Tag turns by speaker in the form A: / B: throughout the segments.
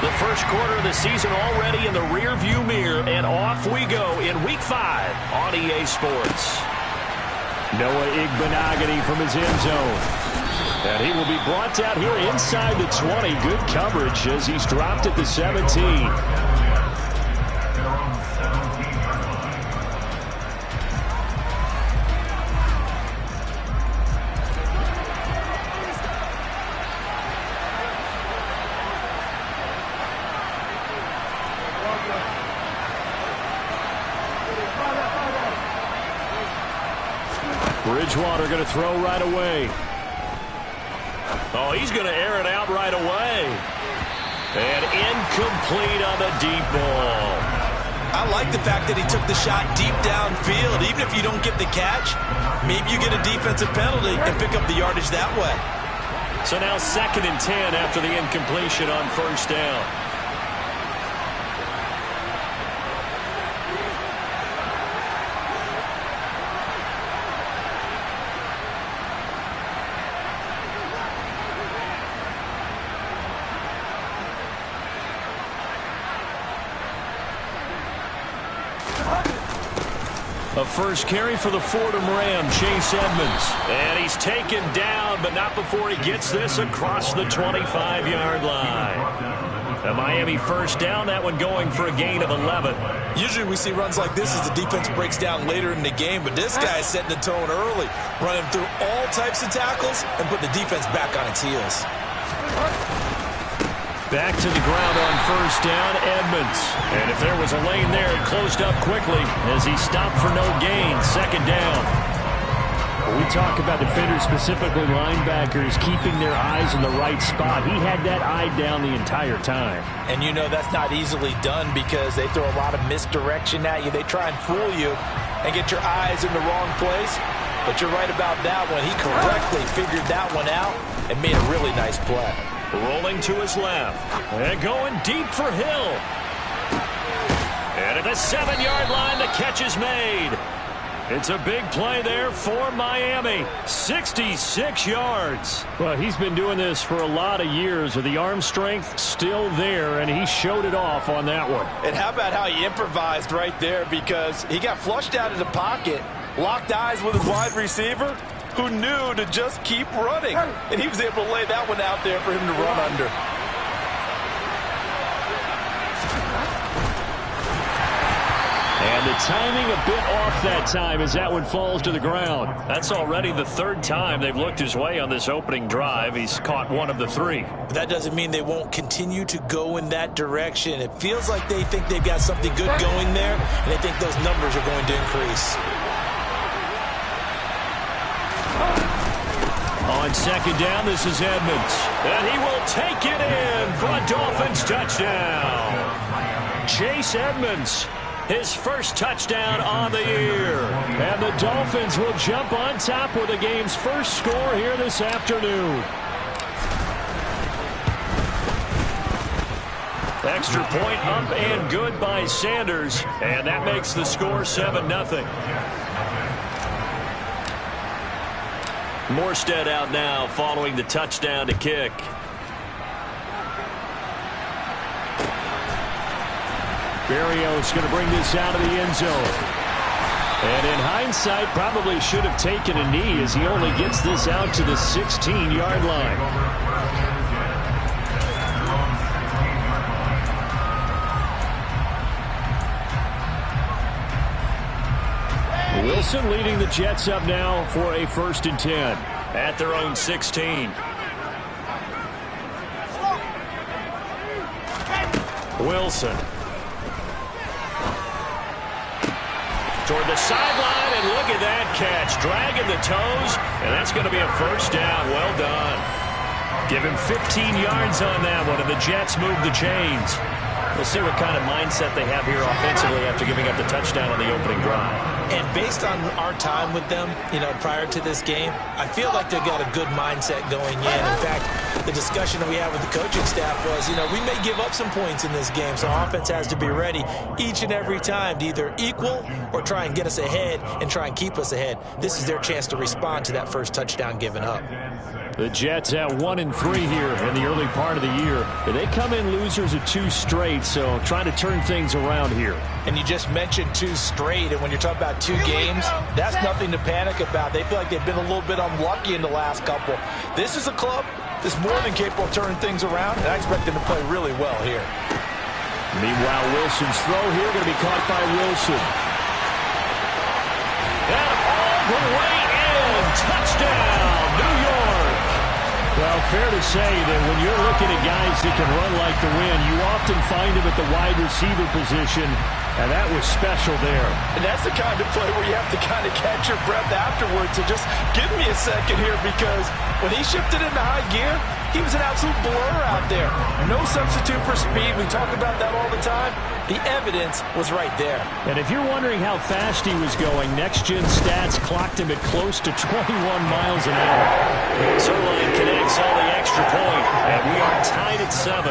A: The first quarter of the season already in the rearview mirror, and off we go in Week 5 on EA Sports.
B: Noah Igbenogany from his end zone. And he will be brought down here inside the 20. Good coverage as he's dropped at the 17. Bridgewater going to throw right away.
A: Oh, he's going to air it out right away. And incomplete on the deep ball.
C: I like the fact that he took the shot deep downfield. Even if you don't get the catch, maybe you get a defensive penalty and pick up the yardage that way.
A: So now 2nd and 10 after the incompletion on first down. A first carry for the Fordham Ram, Chase Edmonds. And he's taken down, but not before he gets this across the 25-yard line. A Miami first down, that one going for a gain of 11.
C: Usually we see runs like this as the defense breaks down later in the game, but this guy is setting the tone early, running through all types of tackles and put the defense back on its heels.
A: Back to the ground on first down, Edmonds. And if there was a lane there, it closed up quickly as he stopped for no gain. 2nd down.
B: When we talk about defenders, specifically linebackers, keeping their eyes in the right spot. He had that eye down the entire time.
C: And you know that's not easily done because they throw a lot of misdirection at you. They try and fool you and get your eyes in the wrong place. But you're right about that one. He correctly figured that one out and made a really nice play.
A: Rolling to his left. And going deep for Hill. And at the 7-yard line, the catch is made. It's a big play there for Miami. 66 yards.
B: Well, he's been doing this for a lot of years with the arm strength still there, and he showed it off on that one.
C: And how about how he improvised right there, because he got flushed out of the pocket, locked eyes with his wide receiver, who knew to just keep running. And he was able to lay that one out there for him to run under.
B: And the timing a bit off that time as that one falls to the ground.
A: That's already the 3rd time they've looked his way on this opening drive. He's caught 1 of the 3.
C: But that doesn't mean they won't continue to go in that direction. It feels like they think they've got something good going there, and they think those numbers are going to increase.
A: On 2nd down, this is Edmonds. And he will take it in for a Dolphins touchdown. Chase Edmonds, his first touchdown on the year.
B: And the Dolphins will jump on top with the game's first score here this afternoon.
A: Extra point up and good by Sanders. And that makes the score 7-0. Morstead out now following the touchdown to kick.
B: Berrios going to bring this out of the end zone. And in hindsight, probably should have taken a knee as he only gets this out to the 16-yard line. Wilson leading the Jets up now for a 1st and 10.
A: At their own 16. Wilson. Toward the sideline, and look at that catch. Dragging the toes, and that's going to be a first down. Well done. Give him 15 yards on that one, and the Jets move the chains. We'll see what kind of mindset they have here offensively after giving up the touchdown on the opening drive.
C: And based on our time with them, prior to this game, I feel like they've got a good mindset going in. In fact, the discussion that we had with the coaching staff was, we may give up some points in this game, so offense has to be ready each and every time to either equal or try and get us ahead and try and keep us ahead. This is their chance to respond to that first touchdown given up.
B: The Jets at 1-3 here in the early part of the year. They come in losers of 2 straight, so trying to turn things around here.
C: And you just mentioned 2 straight, and when you're talking about 2 games, that's nothing to panic about. They feel like they've been a little bit unlucky in the last couple. This is a club that's more than capable of turning things around, and I expect them to play really well here.
B: Meanwhile, Wilson's throw here going to be caught by Wilson.
A: And all the way in. Touchdown, New York.
B: Well, fair to say that when you're looking at guys that can run like the wind, you often find them at the wide receiver position, and that was special there.
C: And that's the kind of play where you have to kind of catch your breath afterwards. So just give me a second here, because when he shifted into high gear, he was an absolute blur out there. No substitute for speed. We talk about that all the time. The evidence was right there.
B: And if you're wondering how fast he was going, next-gen stats clocked him at close to 21 miles an hour.
A: Zerline connects on the extra point, and we are tied at 7.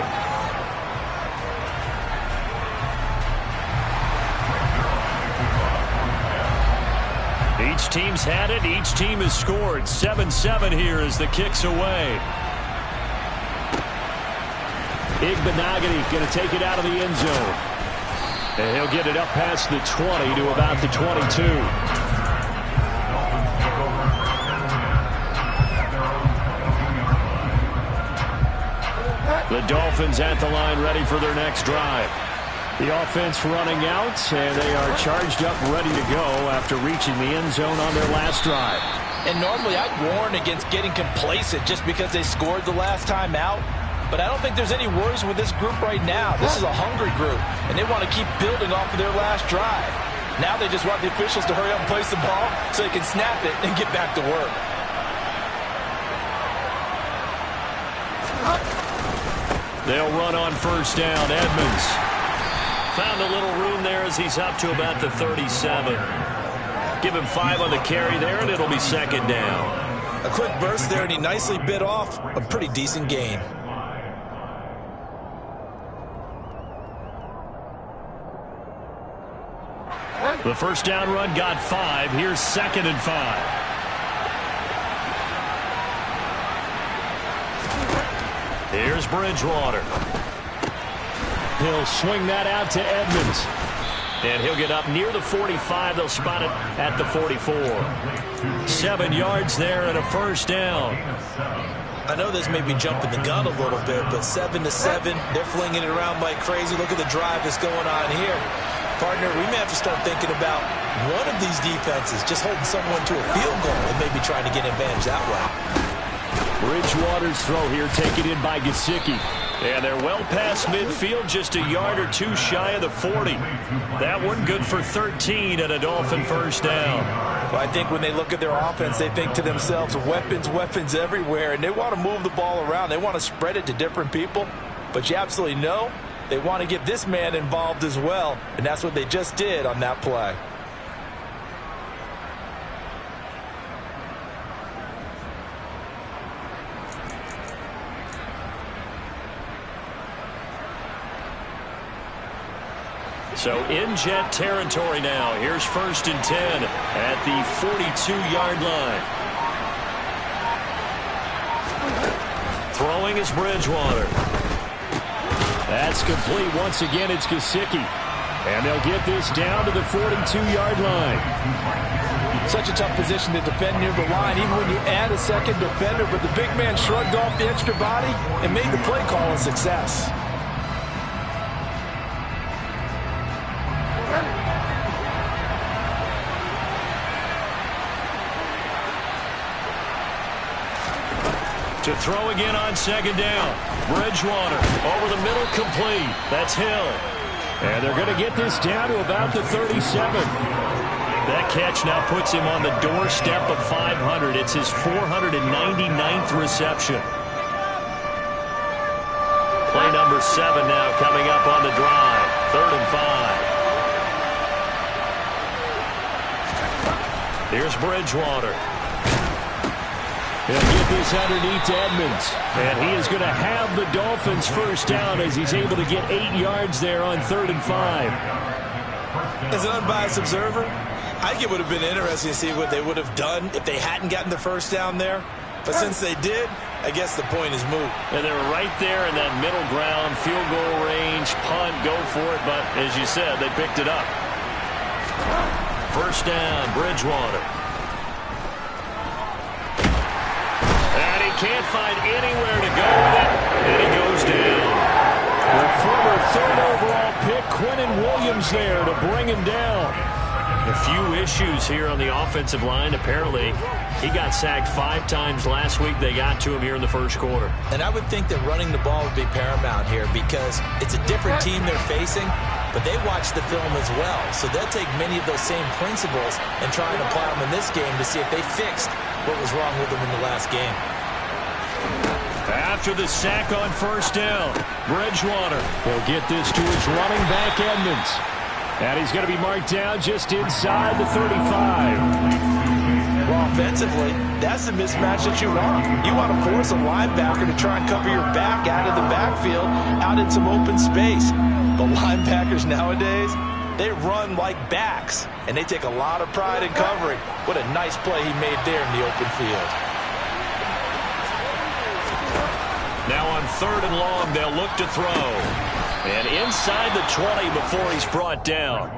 A: Each team's had it. Each team has scored. 7-7 here as the kick's away.
B: Igbenogany going to take it out of the end zone. And he'll get it up past the 20 to about the 22. The Dolphins at the line ready for their next drive. The offense running out, and they are charged up ready to go after reaching the end zone on their last drive.
C: And normally I'd warn against getting complacent just because they scored the last time out. But I don't think there's any worries with this group right now. This is a hungry group, and they want to keep building off of their last drive. Now they just want the officials to hurry up and place the ball so they can snap it and get back to work.
A: They'll run on first down. Edmonds found a little room there as he's up to about the 37. Give him 5 on the carry there, and it'll be second down.
C: A quick burst there, and he nicely bit off a pretty decent gain.
A: The first down run got 5. Here's 2nd and 5. Here's Bridgewater.
B: He'll swing that out to Edmonds.
A: And he'll get up near the 45. They'll spot it at the 44. 7 yards there and a first down.
C: I know this may be jumping the gun a little bit, but 7-7, they're flinging it around like crazy. Look at the drive that's going on here. Partner, we may have to start thinking about one of these defenses just holding someone to a field goal and maybe trying to get advantage that way.
B: Bridgewater's throw here taken in by Gesicki.
A: And they're well past midfield, just a yard or 2 shy of the 40. That one good for 13 and a Dolphin first down.
C: Well, I think when they look at their offense, they think to themselves, weapons, weapons everywhere, and they want to move the ball around. They want to spread it to different people, but you absolutely know they want to get this man involved as well, and that's what they just did on that play.
A: So in Jet territory now. Here's 1st and 10 at the 42-yard line. Throwing is Bridgewater.
B: That's complete. Once again, it's Gesicki. And they'll get this down to the 42-yard line.
C: Such a tough position to defend near the line, even when you add a second defender. But the big man shrugged off the extra body and made the play call a success.
A: To throw again on 2nd down. Bridgewater over the middle, complete. That's Hill.
B: And they're going to get this down to about the 37.
A: That catch now puts him on the doorstep of 500. It's his 499th reception. Play number 7 now coming up on the drive. 3rd and 5. Here's Bridgewater.
B: He'll get this underneath to Edmonds. And he is going to have the Dolphins first down as he's able to get 8 yards there on 3rd and 5.
C: As an unbiased observer, I think it would have been interesting to see what they would have done if they hadn't gotten the first down there. But since they did, I guess the point is moot.
A: And they were right there in that middle ground, field goal range, punt, go for it. But as you said, they picked it up. First down, Bridgewater. And he can't find anywhere to go with it. And he goes down.
B: The former 3rd overall pick, Quinnen Williams there to bring him down.
A: A few issues here on the offensive line. Apparently, he got sacked 5 times last week. They got to him here in the first quarter.
C: And I would think that running the ball would be paramount here because it's a different team they're facing, but they watch the film as well. So they'll take many of those same principles and try and apply them in this game to see if they fixed what was wrong with them in the last game.
A: After the sack on first down, Bridgewater.
B: He'll get this to his running back, Edmonds. And he's going to be marked down just inside the 35.
C: Well, offensively, that's the mismatch that you want. You want to force a linebacker to try and cover your back out of the backfield, out in some open space. But linebackers nowadays, they run like backs, and they take a lot of pride in covering. What a nice play he made there in the open field.
A: Now on 3rd and long, they'll look to throw. And inside the 20 before he's brought down.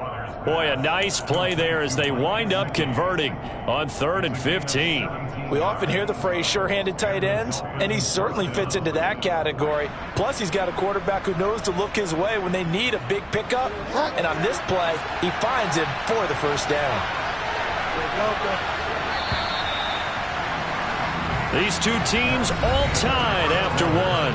A: Boy, a nice play there as they wind up converting on 3rd and 15.
C: We often hear the phrase sure-handed tight ends, and he certainly fits into that category. Plus, he's got a quarterback who knows to look his way when they need a big pickup. And on this play, he finds him for the first down.
A: These two teams all tied after one.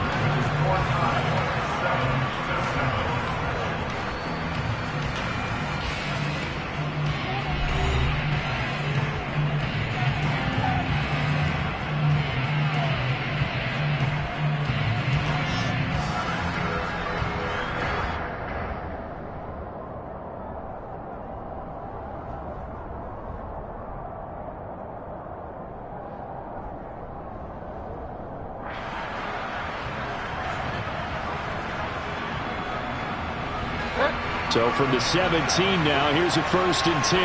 B: So from the 17 now, here's a 1st and 10.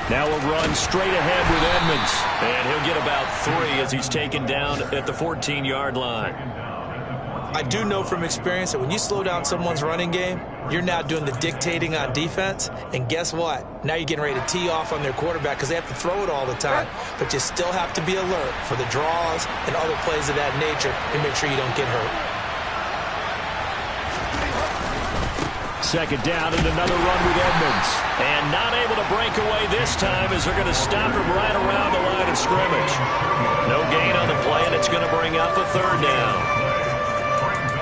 A: Now a run straight ahead with Edmonds. And he'll get about 3 as he's taken down at the 14-yard line.
C: I do know from experience that when you slow down someone's running game, you're now doing the dictating on defense. And guess what? Now you're getting ready to tee off on their quarterback because they have to throw it all the time. But you still have to be alert for the draws and other plays of that nature to make sure you don't get hurt.
B: 2nd down and another run with Edmonds.
A: And not able to break away this time as they're going to stop him right around the line of scrimmage. No gain on the play, and it's going to bring up a 3rd down.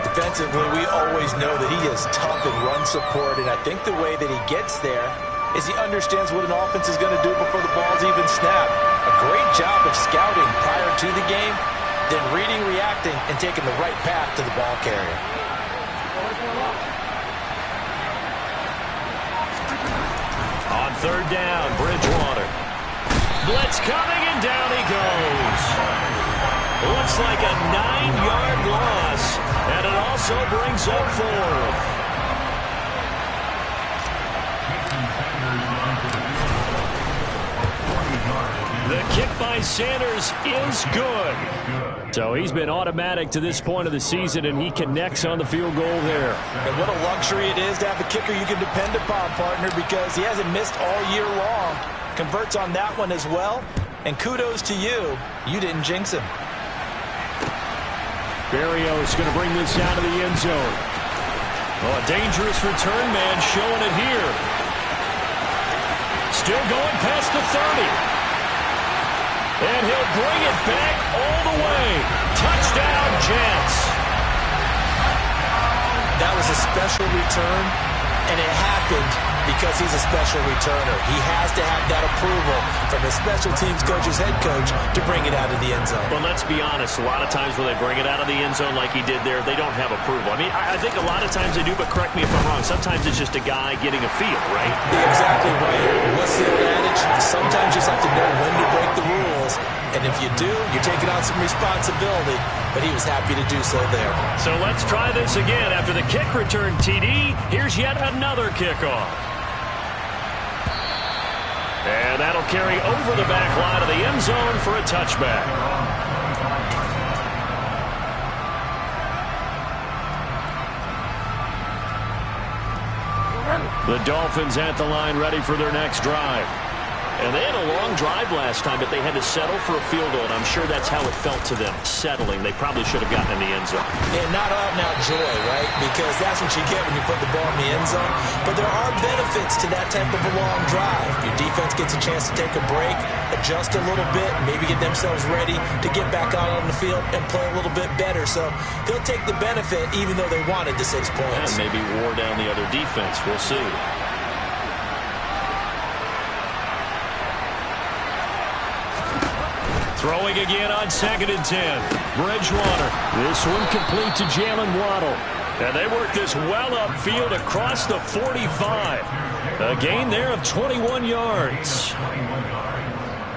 C: Defensively, we always know that he is tough in run support, and I think the way that he gets there is he understands what an offense is going to do before the ball's even snapped. A great job of scouting prior to the game, then reading, reacting, and taking the right path to the ball carrier.
A: On 3rd down, Bridgewater. Blitz coming, and down he goes. Looks like a 9-yard loss, and it also brings up 4th. The kick by Sanders is good.
B: So he's been automatic to this point of the season, and he connects on the field goal there.
C: And what a luxury it is to have a kicker you can depend upon, partner, because he hasn't missed all year long. Converts on that one as well, and kudos to you. You didn't jinx him.
B: Berrios going to bring this out of the end zone.
A: Oh, a dangerous return man showing it here. Still going past the 30. And he'll bring it back all the way. Touchdown, Jets.
C: That was a special return, and it happened because he's a special returner. He has to have that approval from his special teams coach's head coach to bring it out of the end zone.
B: Well, let's be honest. A lot of times when they bring it out of the end zone like he did there, they don't have approval. I mean, I think a lot of times they do, but correct me if I'm wrong. Sometimes it's just a guy getting a feel, right?
C: You're exactly right. What's the old adage? Sometimes you just have to know when to break the rules. And if you do, you're taking on some responsibility. But he was happy to do so there.
B: So let's try this again. After the kick return TD, here's yet another kickoff. And that'll carry over the back line of the end zone for a touchback. The Dolphins at the line ready for their next drive. And they had a long drive last time, but they had to settle for a field goal, and I'm sure that's how it felt to them, settling. They probably should have gotten in the end zone.
C: And not out-and-out joy, right? Because that's what you get when you put the ball in the end zone. But there are benefits to that type of a long drive. Your defense gets a chance to take a break, adjust a little bit, maybe get themselves ready to get back out on the field and play a little bit better. So they'll take the benefit even though they wanted the 6 points.
B: And maybe wore down the other defense. We'll see. Throwing again on 2nd and 10. Bridgewater. This one complete to Jalen Waddle. And they work this well upfield across the 45. A gain there of 21 yards.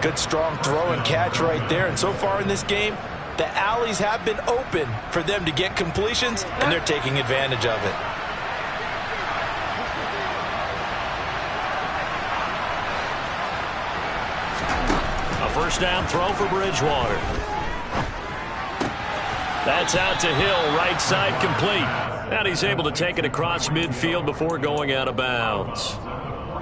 C: Good strong throw and catch right there. And so far in this game, the alleys have been open for them to get completions, and they're taking advantage of it.
B: First down throw for Bridgewater. That's out to Hill, right side complete. And he's able to take it across midfield before going out of bounds.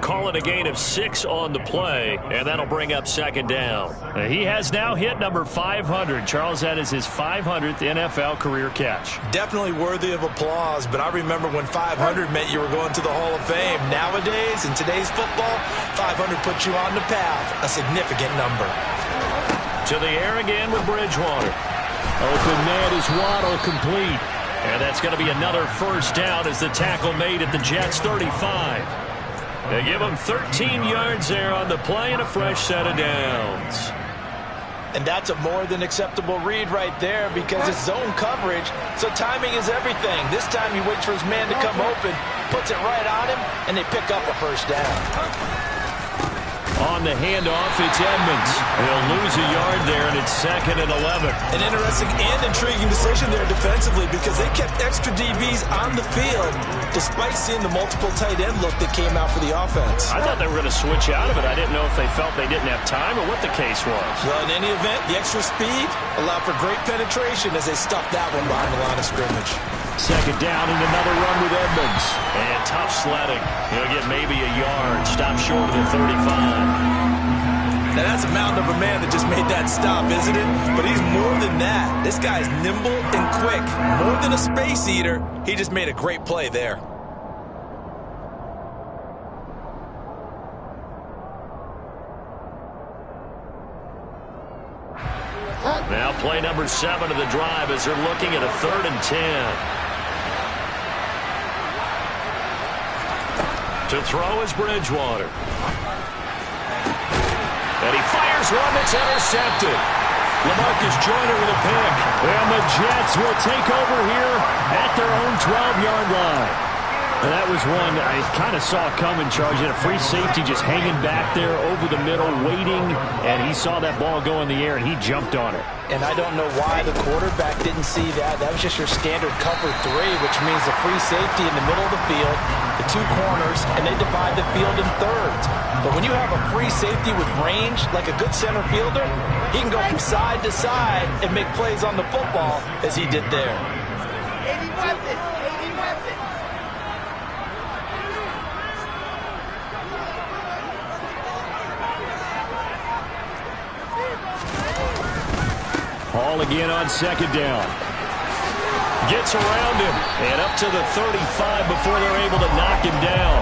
B: Call it a gain of 6 on the play, and that'll bring up 2nd down. He has now hit number 500. Charles, that is his 500th NFL career catch.
C: Definitely worthy of applause, but I remember when 500 meant you were going to the Hall of Fame. Nowadays, in today's football, 500 puts you on the path, a significant number.
B: To the air again with Bridgewater. Open man is Waddle, complete. And that's going to be another first down as the tackle made at the Jets' 35. They give him 13 yards there on the play and a fresh set of downs.
C: And that's a more than acceptable read right there because it's zone coverage, so timing is everything. This time he waits for his man to come open, puts it right on him, and they pick up a first down.
B: On the handoff, it's Edmonds. He'll lose a yard there, and it's 2nd and 11.
C: An interesting and intriguing decision there defensively because they kept extra DBs on the field despite seeing the multiple tight end look that came out for the offense.
B: I thought they were going to switch out of it. I didn't know if they felt they didn't have time or what the case was.
C: Well, in any event, the extra speed allowed for great penetration as they stuffed that one behind the line of scrimmage.
B: 2nd down and another run with Edmonds. And tough sledding. He'll get maybe a yard. Stop short of the 35.
C: Now that's a mountain of a man that just made that stop, isn't it? But he's more than that. This guy's nimble and quick. More than a space eater, he just made a great play there.
B: Now play number 7 of the drive as they're looking at a 3rd and 10. To throw is Bridgewater. And he fires one that's intercepted. LaMarcus Joyner with a pick. And the Jets will take over here at their own 12-yard line. And that was one I kind of saw coming, Charles. He had a free safety just hanging back there over the middle, waiting, and he saw that ball go in the air, and he jumped on it.
C: And I don't know why the quarterback didn't see that. That was just your standard cover 3, which means the free safety in the middle of the field, the 2 corners, and they divide the field in thirds. But when you have a free safety with range, like a good center fielder, he can go from side to side and make plays on the football as he did there.
D: 80 weapons.
B: Hall again on 2nd down. Gets around him and up to the 35 before they're able to knock him down.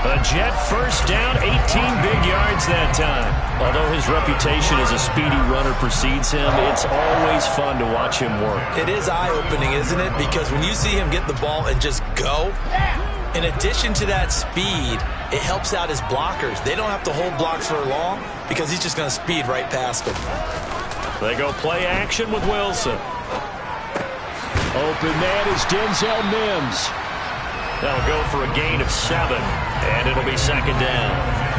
B: A Jet first down, 18 big yards that time. Although his reputation as a speedy runner precedes him, it's always fun to watch him work.
C: It is eye-opening, isn't it? Because when you see him get the ball and just go, In addition to that speed, it helps out his blockers. They don't have to hold blocks for long because he's just going to speed right past them.
A: They go play action with Wilson.
B: Open man is Denzel Mims.
A: That'll go for a gain of 7, and it'll be second down.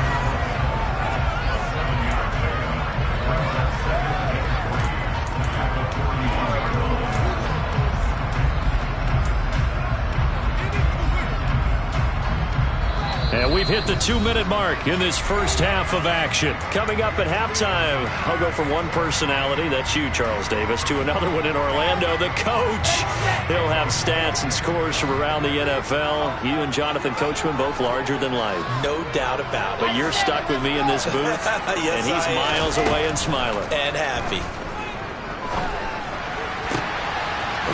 A: And we've hit the 2-minute mark in this first half of action. Coming up at halftime, I'll go from one personality, that's you, Charles Davis, to another one in Orlando, the coach. He'll have stats and scores from around the NFL. You and Jonathan Coachman, both larger than life.
C: No doubt about it.
A: But you're stuck with me in this booth,
C: yes,
A: and he's miles away and smiling.
C: And happy.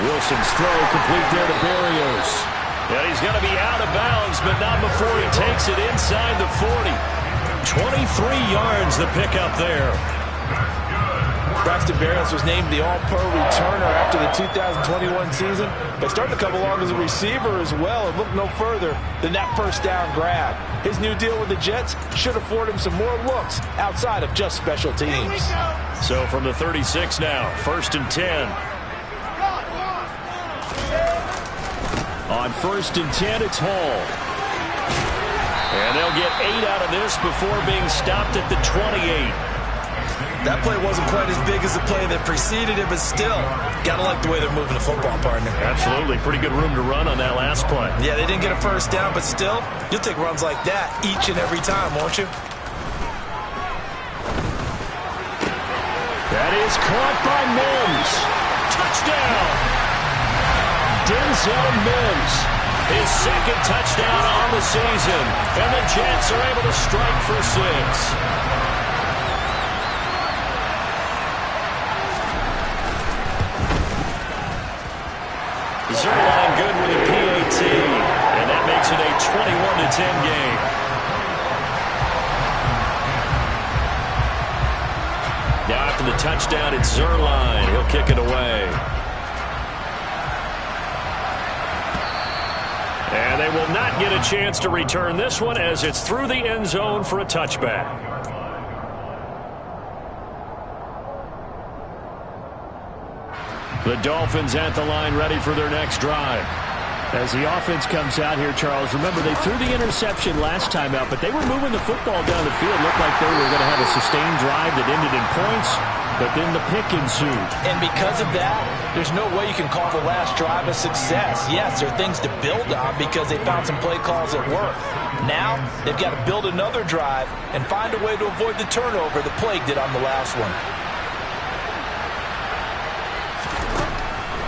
B: Wilson's throw complete there to Berrios.
A: And he's going to be out of bounds, but not before he takes it inside the 40. 23 yards the pickup there.
C: Braxton Berrios was named the All-Pro returner after the 2021 season, but starting to come along as a receiver as well and look no further than that first down grab. His new deal with the Jets should afford him some more looks outside of just special teams.
A: So from the 36 now, 1st and 10.
B: On 1st and 10, it's Hall.
A: And they'll get 8 out of this before being stopped at the 28.
C: That play wasn't quite as big as the play that preceded it, but still, gotta like the way they're moving the football, partner.
A: Absolutely. Pretty good room to run on that last play.
C: Yeah, they didn't get a first down, but still, you'll take runs like that each and every time, won't you?
B: That is caught by Mims.
A: Touchdown!
B: Denzel Mims.
A: His second touchdown on the season. And the Jets are able to strike for 6. Zerline good with a PAT. And that makes it a 21-10 game. Now after the touchdown, it's Zerline. He'll kick it away. And they will not get a chance to return this one as it's through the end zone for a touchback. The Dolphins at the line ready for their next drive.
B: As the offense comes out here, Charles, remember they threw the interception last time out, but they were moving the football down the field. Looked like they were going to have a sustained drive that ended in points, but then the pick ensued.
C: And because of that, there's no way you can call the last drive a success. Yes, there are things to build on because they found some play calls that work. Now, they've got to build another drive and find a way to avoid the turnover the Plague did on the last one.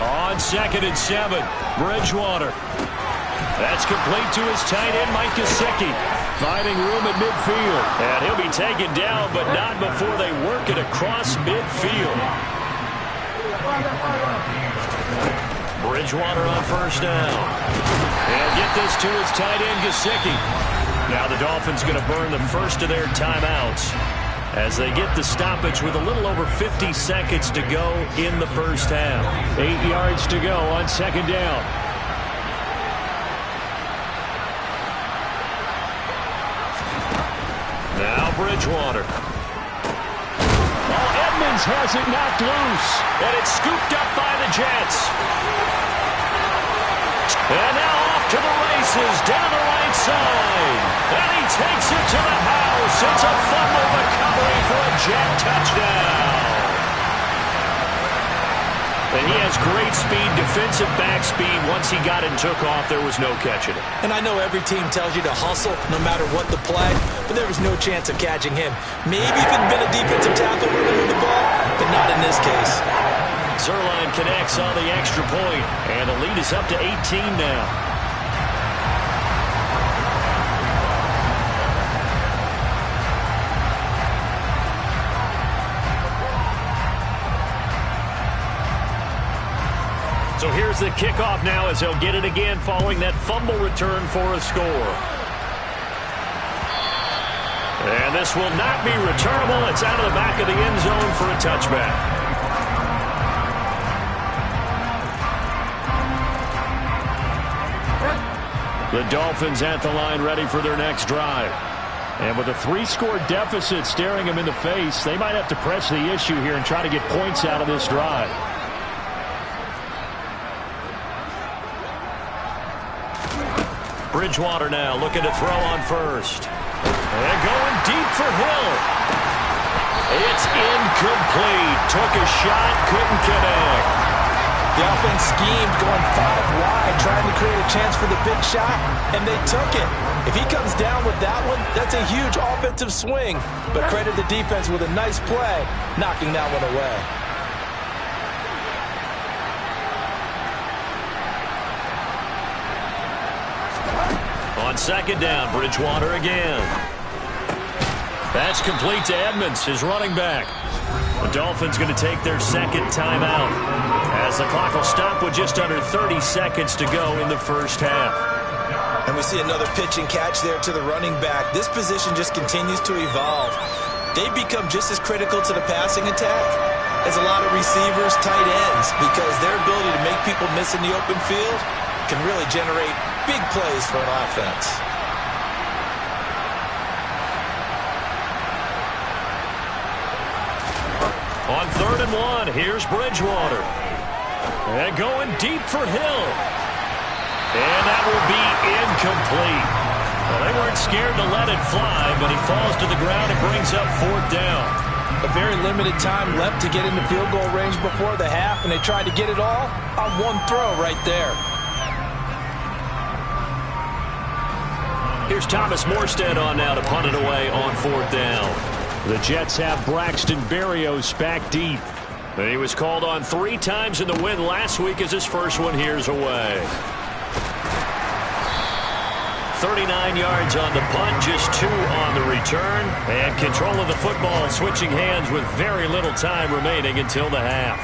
A: On 2nd and 7, Bridgewater. That's complete to his tight end, Mike Gesicki.
B: Finding room at midfield.
A: And he'll be taken down, but not before they work it across midfield. Bridgewater on 1st down. And get this to his tight end, Gesicki. Now the Dolphins going to burn the first of their timeouts as they get the stoppage with a little over 50 seconds to go in the first half.
B: 8 yards to go on 2nd down.
A: Now Bridgewater.
B: Oh, Edmonds has it knocked loose.
A: And it's scooped up by the Jets. And now off to the races down the right side. And he takes it to the house. It's a fumble recovery for a Jet touchdown. And he has great speed, defensive back speed. Once he got it and took off, there was no catching it.
C: And I know every team tells you to hustle no matter what the play, but there was no chance of catching him. Maybe if it had been a defensive tackle running with the ball, but not in this case.
A: Zerline connects on the extra point, and the lead is up to 18 now. So here's the kickoff now as they'll get it again following that fumble return for a score. And this will not be returnable. It's out of the back of the end zone for a touchback.
B: The Dolphins at the line ready for their next drive. And with a 3-score deficit staring them in the face, they might have to press the issue here and try to get points out of this drive. Bridgewater now looking to throw on first. And going deep for Hill. It's incomplete. Took a shot, couldn't connect.
C: The offense schemed, going 5 wide, trying to create a chance for the big shot, and they took it. If he comes down with that one, that's a huge offensive swing. But credit the defense with a nice play, knocking that one away.
B: On second down, Bridgewater again. That's complete to Edmonds, his running back. The Dolphins going to take their second timeout as the clock will stop with just under 30 seconds to go in the first half.
C: And we see another pitch and catch there to the running back. This position just continues to evolve. They become just as critical to the passing attack as a lot of receivers, tight ends, because their ability to make people miss in the open field can really generate big plays for an offense.
B: On 3rd and 1, here's Bridgewater. And going deep for Hill. And that will be incomplete. Well, they weren't scared to let it fly, but he falls to the ground and brings up 4th down.
C: A very limited time left to get into field goal range before the half, and they tried to get it all on one throw right there.
B: Here's Thomas Morstead on now to punt it away on 4th down. The Jets have Braxton Berrios back deep. He was called on 3 times in the win last week as his first one here's away. 39 yards on the punt, just 2 on the return. And control of the football switching hands with very little time remaining until the half.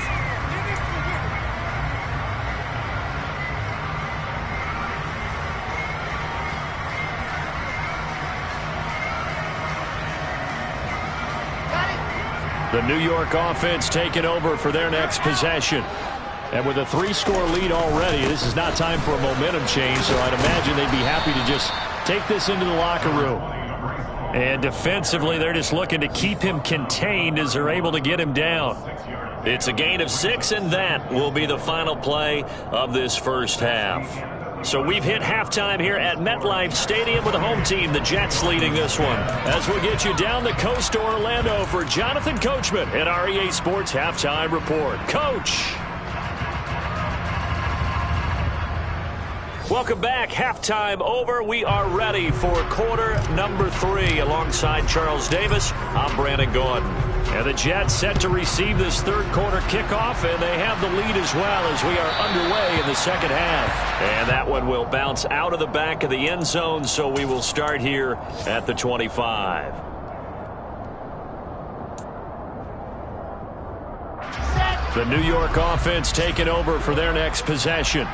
B: The New York offense taking over for their next possession. And with a 3-score lead already, this is not time for a momentum change, so I'd imagine they'd be happy to just take this into the locker room. And defensively, they're just looking to keep him contained as they're able to get him down. It's a gain of 6, and that will be the final play of this first half. So we've hit halftime here at MetLife Stadium with the home team, the Jets, leading this one. As we'll get you down the coast to Orlando for Jonathan Coachman at our EA Sports Halftime Report. Coach! Welcome back. Halftime over. We are ready for quarter number 3. Alongside Charles Davis, I'm Brandon Gordon. And the Jets set to receive this third quarter kickoff, and they have the lead as well as we are underway in the second half. And that one will bounce out of the back of the end zone, so we will start here at the 25. The New York offense taking over for their next possession.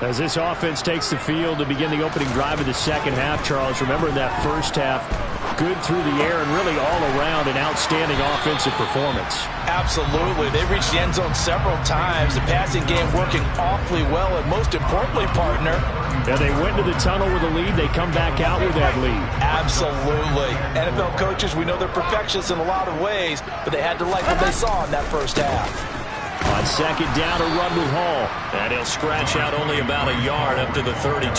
B: As this offense takes the field to begin the opening drive of the second half, Charles, remember in that first half, good through the air and really all around an outstanding offensive performance.
C: Absolutely. They reached the end zone several times. The passing game working awfully well, and most importantly, partner,
B: yeah, they went to the tunnel with a lead. They come back out with that lead.
C: Absolutely. NFL coaches, we know they're perfectionists in a lot of ways, but they had to like what they saw in that first half.
B: On second down, a run with Hall. And he'll scratch out only about a yard up to the 32.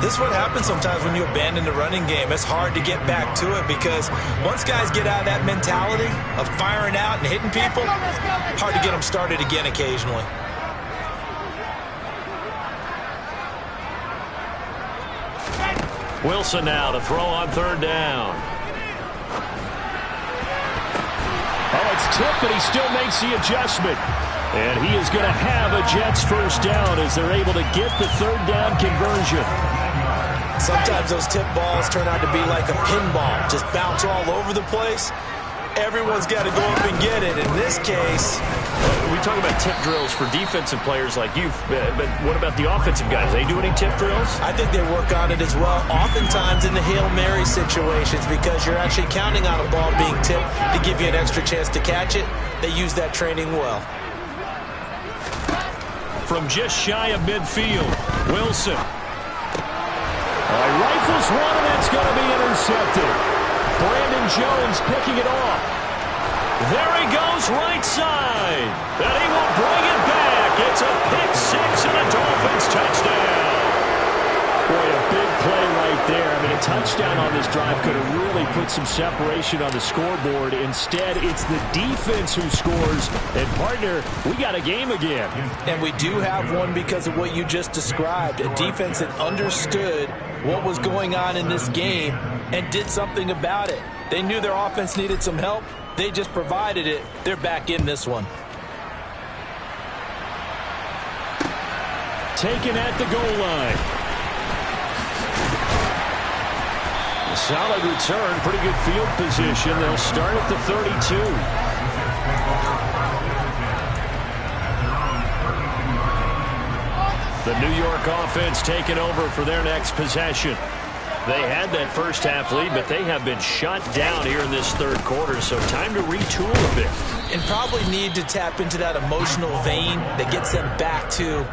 C: This is what happens sometimes when you abandon the running game. It's hard to get back to it because once guys get out of that mentality of firing out and hitting people, hard to get them started again occasionally.
B: Wilson now to throw on third down. Oh, it's tipped, but he still makes the adjustment. And he is going to have a Jets first down as they're able to get the third down conversion.
C: Sometimes those tip balls turn out to be like a pinball, just bounce all over the place. Everyone's got to go up and get it. In this case,
B: we talk about tip drills for defensive players like you, but what about the offensive guys? They do any tip drills?
C: I think they work on it as well, oftentimes in the Hail Mary situations, because you're actually counting on a ball being tipped to give you an extra chance to catch it. They use that training well.
B: From just shy of midfield, Wilson. rifles one, and it's going to be intercepted. Brandon Jones picking it off. There he goes right side. And he will bring it back. It's a pick six and a Dolphins touchdown. Boy, a big play right there. I mean, a touchdown on this drive could have really put some separation on the scoreboard. Instead, it's the defense who scores. And, partner, we got a game again.
C: And we do have one because of what you just described. A defense that understood what was going on in this game and did something about it. They knew their offense needed some help. They just provided it. They're back in this one.
B: Taken at the goal line.
A: Solid return, pretty good field position. They'll start at the 32. The New York offense taking over for their next possession. They had that first half lead, but they have been shut down here in this third quarter, so time to retool a bit.
C: And probably need to tap into that emotional vein that gets them back to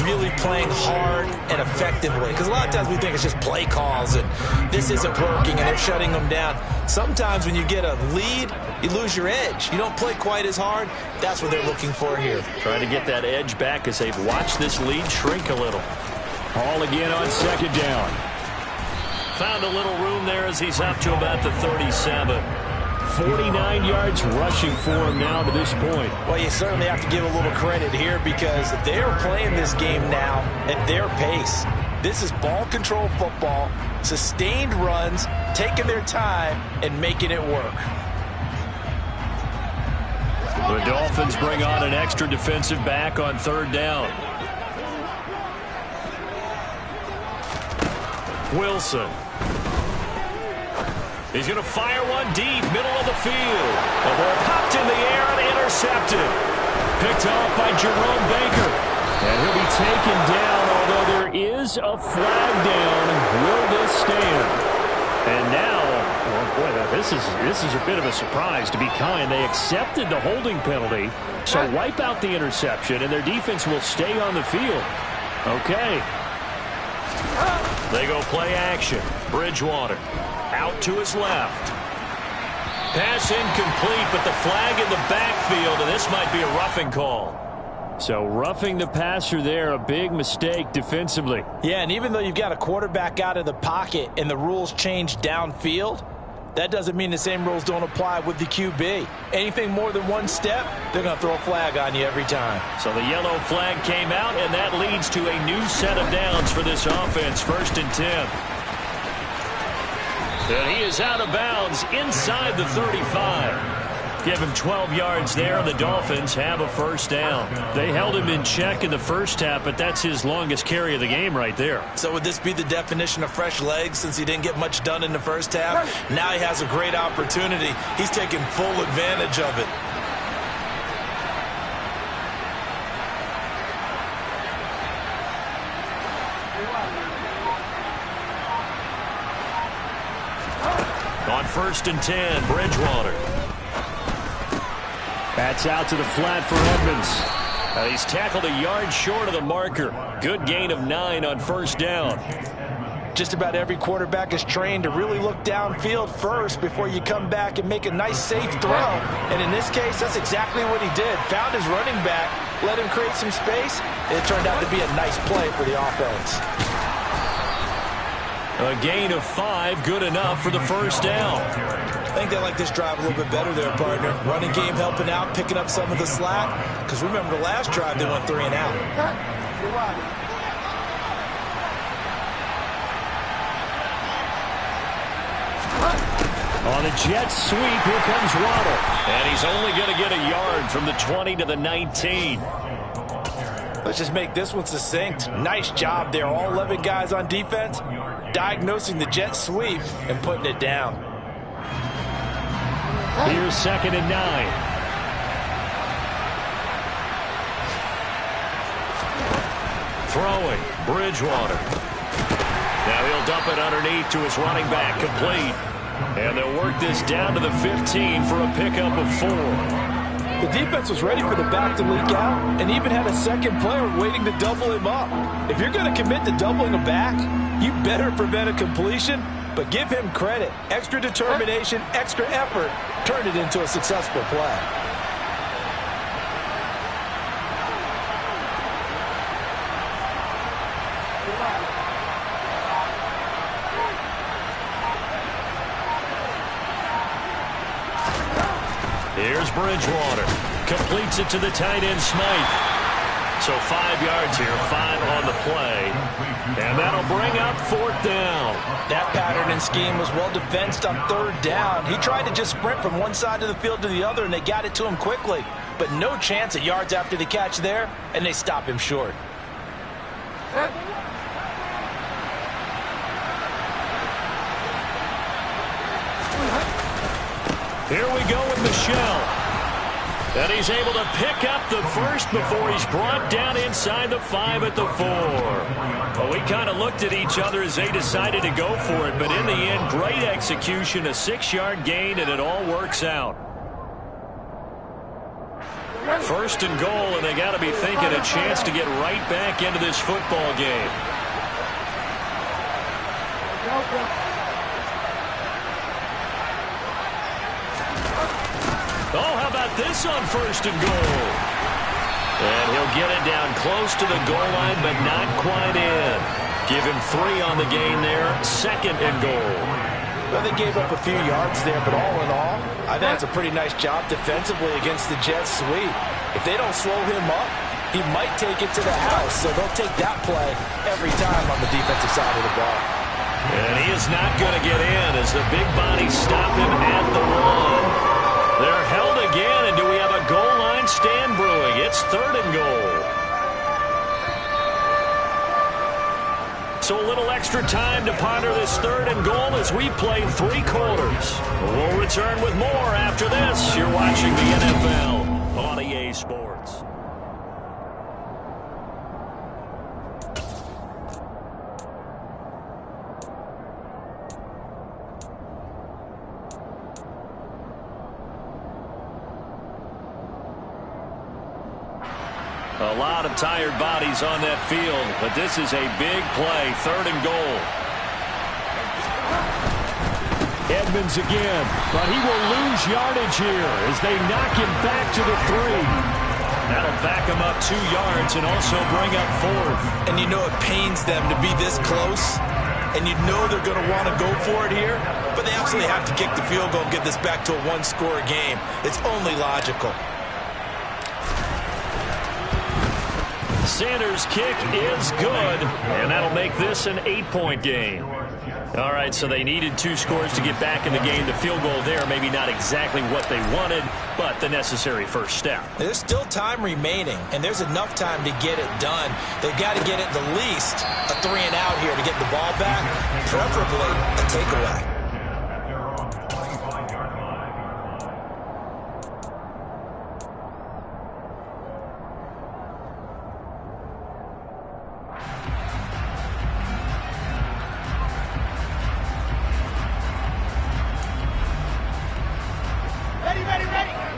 C: really playing hard and effectively. Because a lot of times we think it's just play calls and this isn't working and they're shutting them down. Sometimes when you get a lead, you lose your edge. You don't play quite as hard. That's what they're looking for here.
A: Trying to get that edge back as they've watched this lead shrink a little.
B: Hall again on second down.
A: Found a little room there as he's up to about the 37.
B: 49 yards rushing for him now to this point.
C: Well, you certainly have to give a little credit here because they're playing this game now at their pace. This is ball control football, sustained runs, taking their time, and making it work.
A: The Dolphins bring on an extra defensive back on third down. Wilson. He's going to fire one deep, middle of the field. The ball popped in the air and intercepted. Picked off by Jerome Baker.
B: And he'll be taken down, although there is a flag down. Will this stand?
A: And now, well, boy, this is a bit of a surprise, to be kind. They accepted the holding penalty, so wipe out the interception, and their defense will stay on the field. Okay. They go play action. Bridgewater out to his left. Pass incomplete, but the flag in the backfield, and this might be a roughing call.
B: So roughing the passer there, a big mistake defensively.
C: Yeah, and even though you've got a quarterback out of the pocket and the rules change downfield, that doesn't mean the same rules don't apply with the QB. Anything more than one step, they're going to throw a flag on you every time.
A: So the yellow flag came out, and that leads to a new set of downs for this offense, 1st and 10. And he is out of bounds inside the 35. Give him 12 yards there, and the Dolphins have a first down. They held him in check in the first half, but that's his longest carry of the game right there.
C: So would this be the definition of fresh legs since he didn't get much done in the first half? Now he has a great opportunity. He's taking full advantage of it.
A: On 1st and 10, Bridgewater.
B: Bats out to the flat for Edmonds.
A: He's tackled a yard short of the marker. Good gain of 9 on 1st down.
C: Just about every quarterback is trained to really look downfield first before you come back and make a nice, safe throw. And in this case, that's exactly what he did. Found his running back, let him create some space, and it turned out to be a nice play for the offense.
A: A gain of 5, good enough for the first down.
C: I think they like this drive a little bit better there, partner. Running game helping out, picking up some of the slack. Because remember, the last drive, they went 3 and out.
B: On a jet sweep, here comes Waddle.
A: And he's only going to get a yard from the 20 to the 19.
C: Let's just make this one succinct. Nice job there. All 11 guys on defense diagnosing the jet sweep and putting it down.
B: Here's 2nd and 9.
A: Throwing, Bridgewater. Now he'll dump it underneath to his running back, complete. And they'll work this down to the 15 for a pickup of 4.
C: The defense was ready for the back to leak out and even had a second player waiting to double him up. If you're going to commit to doubling a back, you better prevent a completion, but give him credit. Extra determination, extra effort turned it into a successful play.
A: Here's Bridgewater. Completes it to the tight end, Smythe. So 5 yards here, 5 on the play. And that'll bring up 4th down.
C: That pattern and scheme was well defensed on 3rd down. He tried to just sprint from one side of the field to the other, and they got it to him quickly. But no chance at yards after the catch there, and they stop him short.
A: Here we go with Michelle. And he's able to pick up the first before he's brought down inside the 5 at the 4. Well, we kind of looked at each other as they decided to go for it, but in the end, great execution, a 6-yard gain, and it all works out. 1st and goal, and they got to be thinking a chance to get right back into this football game. Oh, how about this on 1st and goal? And he'll get it down close to the goal line, but not quite in. Give him 3 on the gain there, 2nd and goal.
C: Well, they gave up a few yards there, but all in all, I think that's a pretty nice job defensively against the Jets' sweep. If they don't slow him up, he might take it to the house, so they'll take that play every time on the defensive side of the ball.
A: And he is not going to get in as the big bodies stop him at the 1. They're held again, and do we have a goal line stand brewing? It's 3rd and goal. So a little extra time to ponder this 3rd and goal as we play 3 quarters. We'll return with more after this. You're watching the NFL on EA Sports. A lot of tired bodies on that field, but this is a big play, 3rd and goal.
B: Edmonds again, but he will lose yardage here as they knock him back to the 3.
A: That'll back him up 2 yards and also bring up 4th.
C: And you know it pains them to be this close, and you know they're going to want to go for it here, but they absolutely have to kick the field goal and get this back to a 1-score game. It's only logical.
A: Sanders' kick is good, and that'll make this an 8-point game. All right, so they needed 2 scores to get back in the game. The field goal there, maybe not exactly what they wanted, but the necessary first step.
C: There's still time remaining, and there's enough time to get it done. They've got to get at the least a 3-and-out here to get the ball back, preferably a takeaway.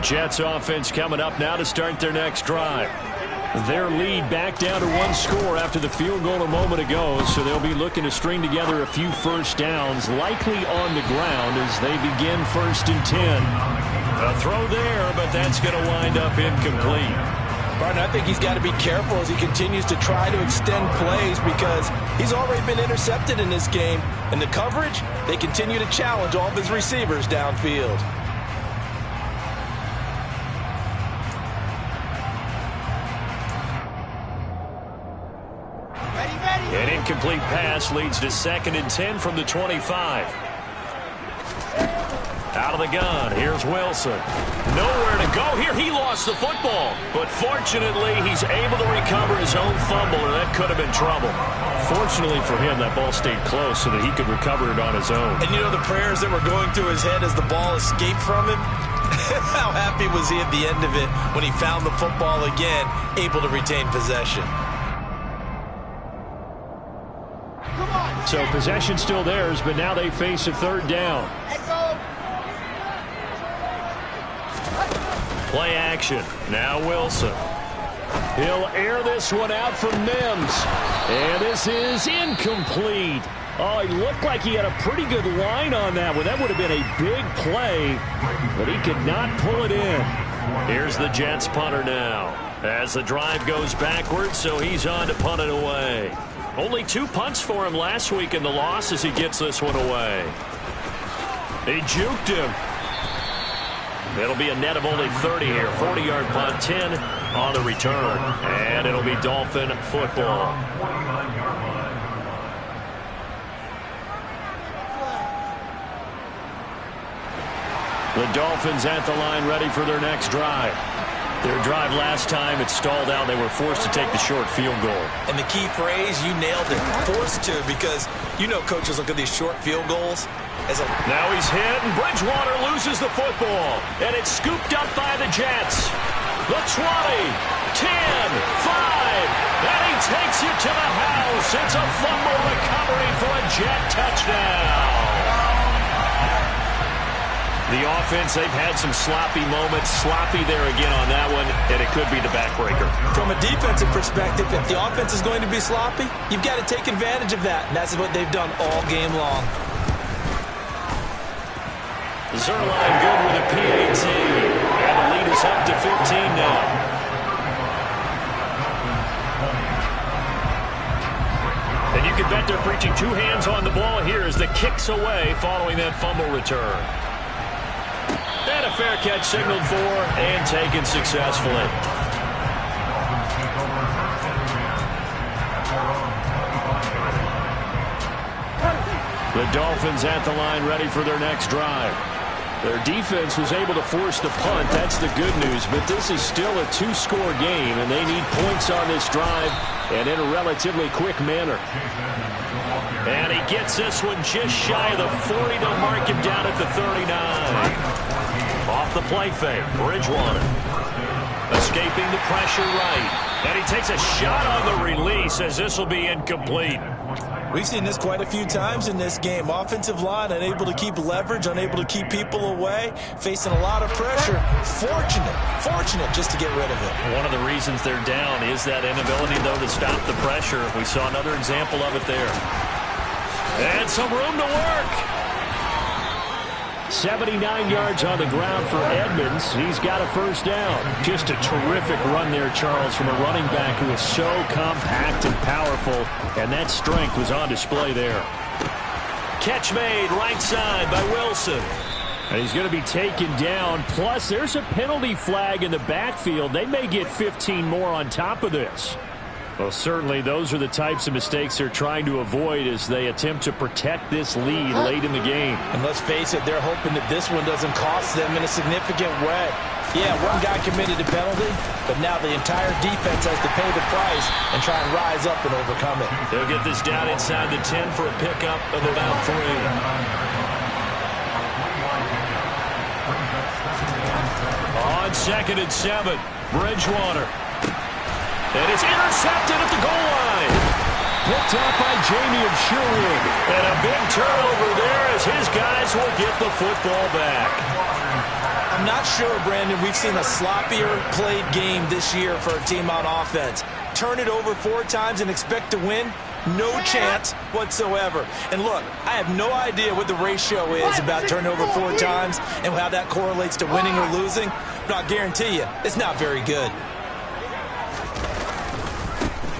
A: Jets offense coming up now to start their next drive. Their lead back down to 1 score after the field goal a moment ago, so they'll be looking to string together a few first downs, likely on the ground as they begin 1st and 10. A throw there, but that's going to wind up incomplete.
C: Barton, I think he's got to be careful as he continues to try to extend plays because he's already been intercepted in this game. And the coverage, they continue to challenge all of his receivers downfield.
A: An incomplete pass leads to 2nd and 10 from the 25. Out of the gun, here's Wilson. Nowhere to go here. He lost the football, but fortunately he's able to recover his own fumble, and that could have been trouble. Fortunately for him, that ball stayed close so that he could recover it on his own.
C: And you know the prayers that were going through his head as the ball escaped from him? How happy was he at the end of it when he found the football again, able to retain possession?
B: So possession still theirs, but now they face a 3rd down.
A: Play action. Now Wilson. He'll air this one out for Mims. And this is incomplete. Oh, he looked like he had a pretty good line on that one. That would have been a big play, but he could not pull it in. Here's the Jets punter now. As the drive goes backwards, so he's on to punt it away. Only 2 punts for him last week in the loss as he gets this one away. He juked him. It'll be a net of only 30 here. 40-yard punt, 10 on the return. And it'll be Dolphin football. The Dolphins at the line ready for their next drive. Their drive last time, it stalled out. They were forced to take the short field goal.
C: And the key phrase, you nailed it, forced to, because you know coaches look at these short field goals as a...
A: Now he's hit, and Bridgewater loses the football. And it's scooped up by the Jets. The 20, 10, 5, and he takes it to the house. It's a fumble recovery for a Jet touchdown. The offense, they've had some sloppy moments. Sloppy there again on that one, and it could be the backbreaker.
C: From a defensive perspective, if the offense is going to be sloppy, you've got to take advantage of that, and that's what they've done all game long.
A: Zerline good with a PAT, and the lead is up to 15 now. And you can bet they're preaching 2 hands on the ball here as the kick's away following that fumble return. And a fair catch signaled for and taken successfully. The Dolphins at the line ready for their next drive. Their defense was able to force the punt. That's the good news. But this is still a 2-score game, and they need points on this drive and in a relatively quick manner. And he gets this one just shy of the 40. They'll mark him down at the 39. Off the play fake, Bridgewater. Escaping the pressure right. And he takes a shot on the release as this will be incomplete.
C: We've seen this quite a few times in this game. Offensive line unable to keep leverage, unable to keep people away, facing a lot of pressure. Fortunate just to get rid of it.
A: One of the reasons they're down is that inability, though, to stop the pressure. We saw another example of it there. And some room to work. 79 yards on the ground for Edmonds. He's got a first down. Just a terrific run there, Charles, from a running back who is so compact and powerful, and that strength was on display there. Catch made right side by Wilson. And he's going to be taken down. Plus, there's a penalty flag in the backfield. They may get 15 more on top of this. Well, certainly those are the types of mistakes they're trying to avoid as they attempt to protect this lead late in the game.
C: And let's face it, they're hoping that this one doesn't cost them in a significant way. Yeah, one guy committed a penalty, but now the entire defense has to pay the price and try and rise up and overcome it.
A: They'll get this down inside the 10 for a pickup of about 3. On 2nd and 7, Bridgewater. And it's intercepted at the goal line. Picked up by Jamie Sherwood. And a big turnover there as his guys will get the football back.
C: I'm not sure, Brandon, we've seen a sloppier played game this year for a team on offense. Turn it over 4 times and expect to win? No chance whatsoever. And look, I have no idea what the ratio is about turning over 4 times and how that correlates to winning or losing. But I'll guarantee you, it's not very good.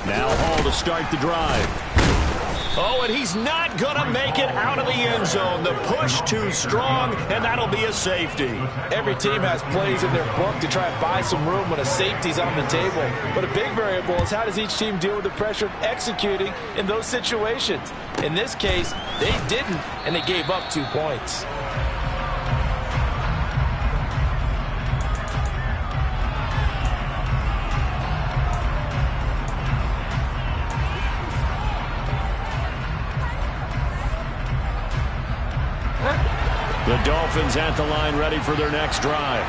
A: Now Hall to start the drive. Oh, and he's not going to make it out of the end zone. The push too strong, and that'll be a safety.
C: Every team has plays in their book to try and buy some room when a safety's on the table. But a big variable is how does each team deal with the pressure of executing in those situations. In this case, they didn't, and they gave up 2 points.
A: The Dolphins at the line ready for their next drive.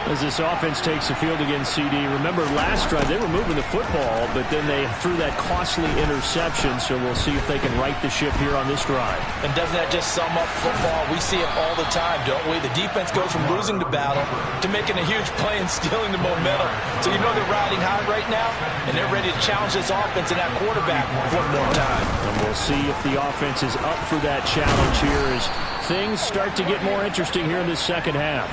B: As this offense takes the field against CD, remember last drive they were moving the football, but then they threw that costly interception, so we'll see if they can right the ship here on this drive.
C: And doesn't that just sum up football? We see it all the time, don't we? The defense goes from losing the battle to making a huge play and stealing the momentum. So you know they're riding high right now, and they're ready to challenge this offense and that quarterback one more time.
B: And we'll see if the offense is up for that challenge here as things start to get more interesting here in the second half.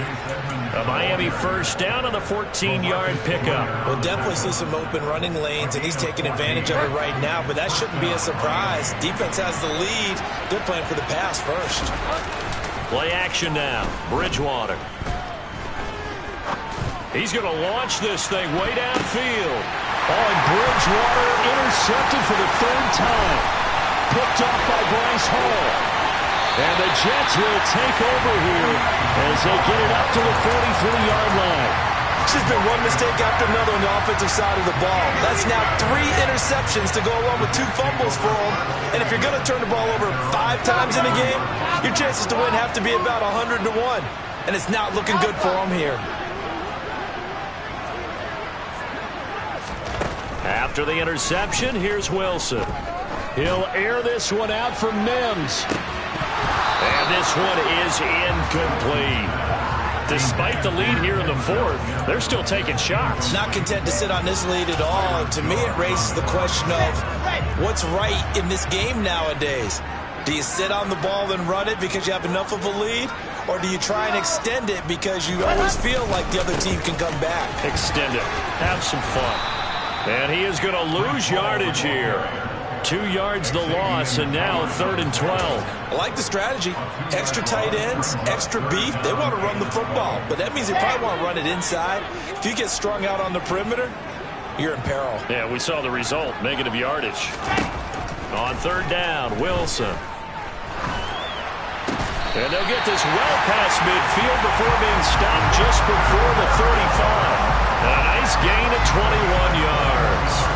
A: A Miami first down on the 14-yard pickup.
C: We'll definitely see some open running lanes, and he's taking advantage of it right now, but that shouldn't be a surprise. Defense has the lead. They're playing for the pass first.
A: Play action now. Bridgewater. He's going to launch this thing way downfield. Oh, and Bridgewater intercepted for the third time. Picked off by Bryce Hall. And the Jets will take over here as they get it up to the 43-yard line.
C: It's just been one mistake after another on the offensive side of the ball. That's now 3 interceptions to go along with 2 fumbles for them. And if you're going to turn the ball over 5 times in a game, your chances to win have to be about 100 to 1. And it's not looking good for them here.
A: After the interception, here's Wilson. He'll air this one out for Mims. And this one is incomplete. Despite the lead here in the fourth, they're still taking shots.
C: Not content to sit on this lead at all. And to me, it raises the question of what's right in this game nowadays. Do you sit on the ball and run it because you have enough of a lead? Or do you try and extend it because you always feel like the other team can come back?
A: Extend it. Have some fun. And he is going to lose yardage here. 2 yards the loss, and now 3rd and 12.
C: I like the strategy. Extra tight ends, extra beef. They want to run the football, but that means they probably want to run it inside. If you get strung out on the perimeter, you're in peril.
A: Yeah, we saw the result, negative yardage. On 3rd down, Wilson. And they'll get this well past midfield before being stopped just before the 35. A nice gain of 21 yards.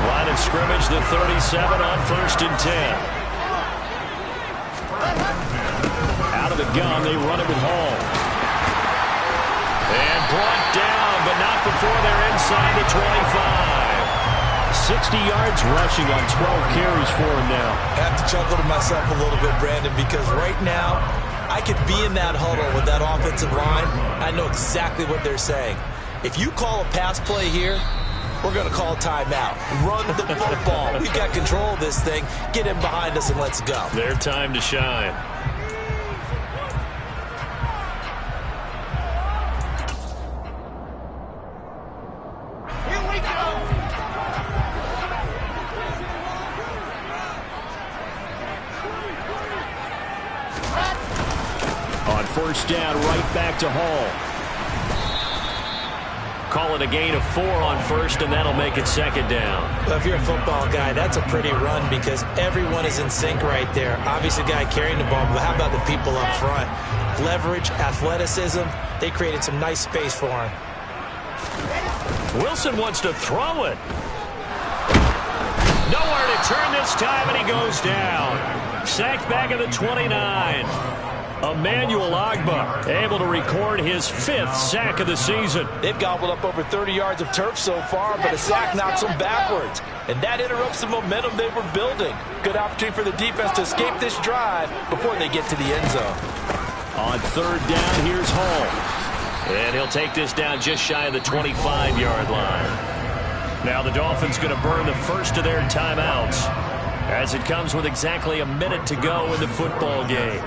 A: Line of scrimmage, the 37 on 1st and 10. Out of the gun, they run it with Hall. And brought down, but not before they're inside the 25. 60 yards rushing on 12 carries for him now.
C: I have to chuckle to myself a little bit, Brandon, because right now I could be in that huddle with that offensive line. I know exactly what they're saying. If you call a pass play here, we're going to call timeout. Run the football. We've got control of this thing. Get in behind us and let's go.
A: Their time to shine.
D: Here we go.
B: On 1st down, right back to Hall.
A: Call it a gain of 4 on 1st, and that'll make it 2nd down.
C: Well, if you're a football guy, that's a pretty run because everyone is in sync right there. Obviously, the guy carrying the ball, but how about the people up front? Leverage, athleticism, they created some nice space for him.
A: Wilson wants to throw it. Nowhere to turn this time, and he goes down. Sacked back at the 29. Emmanuel Ogbah able to record his 5th sack of the season.
C: They've gobbled up over 30 yards of turf so far, but a sack knocks them backwards. And that interrupts the momentum they were building. Good opportunity for the defense to escape this drive before they get to the end zone.
B: On 3rd down, here's Hall.
A: And he'll take this down just shy of the 25-yard line. Now the Dolphins going to burn the first of their timeouts as it comes with exactly a minute to go in the football game.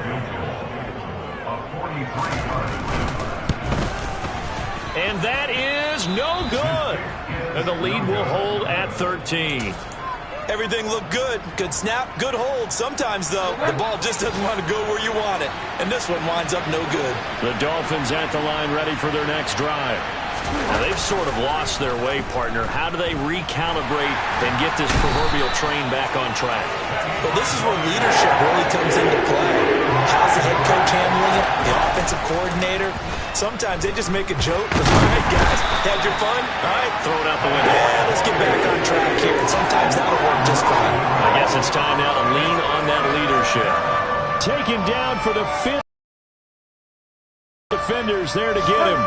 A: And that is no good. And the lead will hold at 13.
C: Everything looked good. Good snap, good hold. Sometimes, though, the ball just doesn't want to go where you want it. And this one winds up no good.
A: The Dolphins at the line ready for their next drive. Now, they've sort of lost their way, partner. How do they recalibrate and get this proverbial train back on track?
C: Well, this is where leadership really comes into play. How's the head coach handling it? The offensive coordinator? Sometimes they just make a joke. All right, guys, had your fun? All right,
A: throw it out the window.
C: Yeah, let's get back on track here. And sometimes that'll work just fine.
A: I guess it's time now to lean on that leadership.
B: Taken down for the 5th. Defenders there to get him.